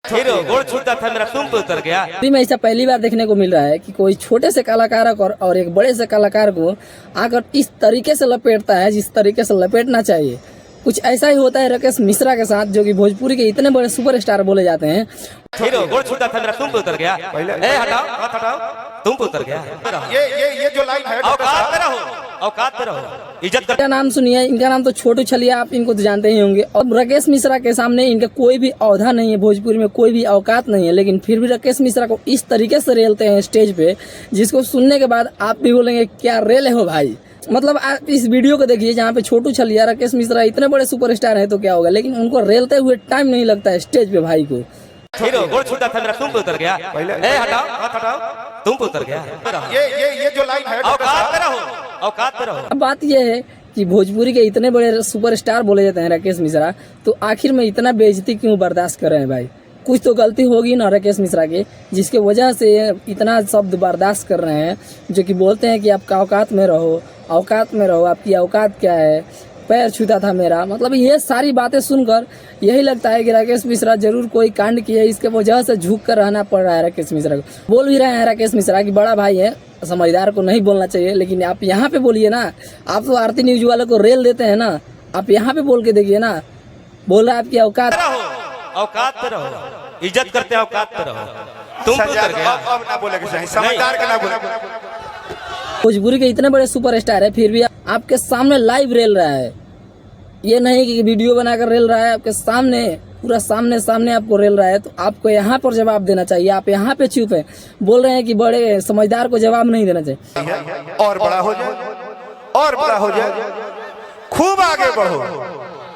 Hero गोड़ छूटा था मेरा तुम पे उतर गया। अभी में ऐसा पहली बार देखने को मिल रहा है कि कोई छोटे से कलाकार और एक बड़े से कलाकार को आकर इस तरीके से लपेटता है जिस तरीके से लपेटना चाहिए। कुछ ऐसा ही होता है राकेश मिश्रा के साथ, जो कि भोजपुरी के इतने बड़े सुपरस्टार बोले जाते हैं। हीरो गोड़ छूटा था मेरा तुम पे उतर गया। हटाओ हाथ हटाओ, तुम पे उतर गया। ये जो लाइन है औकात पे रहो, औकात पे रहो, इज्जत कर। इनका नाम सुनिए, इनका नाम तो छोटू छलिया, आप इनको तो जानते ही होंगे। और राकेश मिश्रा के सामने इनका कोई भी औहदा नहीं है, भोजपुरी में कोई भी औकात नहीं है, लेकिन फिर भी राकेश मिश्रा को इस तरीके से रेलते हैं स्टेज पे, जिसको सुनने के बाद आप भी बोलेंगे क्या रेले हो भाई। मतलब आप इस वीडियो को देखिए जहाँ पे छोटू छलिया, राकेश मिश्रा इतने बड़े सुपरस्टार हैं तो क्या होगा, लेकिन उनको रेलते हुए टाइम नहीं लगता है स्टेज पे भाई को। हीरो गोड़ छूटा था मेरा तुम पे उतर गया। हटाओ हाथ हटाओ, तुम पे उतर गया। ये जो लाइन है औकात पे रहो, औकात पे रहो। अब बात यह है कि भोजपुरी के इतने बड़े सुपरस्टार बोले जाते हैं राकेश मिश्रा, तो आखिर में इतना बेइज्जती क्यों बर्दाश्त कर रहे हैं भाई। कुछ तो गलती होगी ना राकेश मिश्रा की, जिसके वजह से इतना शब्द बर्दाश्त कर रहे हैं, जो कि बोलते हैं कि आपका औकात में रहो, औकात में रहो, आपकी औकात क्या है, पैर छूता था मेरा। मतलब ये सारी बातें सुनकर यही लगता है कि राकेश मिश्रा जरूर कोई कांड किया है, इसके वजह से झुक कर रहना पड़ रहा है राकेश मिश्रा को। बोल भी रहे हैं राकेश मिश्रा की बड़ा भाई है, समझदार को नहीं बोलना चाहिए, लेकिन आप यहाँ पे बोलिए ना। आप तो आरती न्यूज वालों को रेल देते हैं ना, आप यहाँ पे बोल के देखिए ना। बोल रहा है आपकी औकात, औकात पे रहो, इज्जत करते हैं, औकात पे रहो, तुम पे उतर गया। अब ना बोले के चाहिए, समझदार का ना बोले। भोजपुरी के इतने बड़े सुपरस्टार है, फिर भी आपके सामने लाइव रेल रहा है। ये नहीं कि वीडियो बनाकर रेल रहा है, आपके सामने, पूरा सामने सामने आपको रेल रहा है, तो आपको यहाँ पर जवाब देना चाहिए। आप यहाँ पे चुप है, बोल रहे हैं कि बड़े समझदार को जवाब नहीं देना चाहिए। और बड़ा हो जाए, और बड़ा हो जाए, खूब आगे बढ़ो।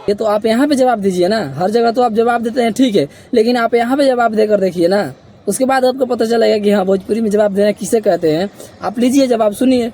ये तो आप यहाँ पे जवाब दीजिए ना। हर जगह तो आप जवाब देते हैं, ठीक है, लेकिन आप यहाँ पे जवाब देकर देखिए ना। उसके बाद आपको पता चलेगा कि हाँ भोजपुरी में जवाब देना किसे कहते हैं। आप लीजिए जवाब, सुनिए।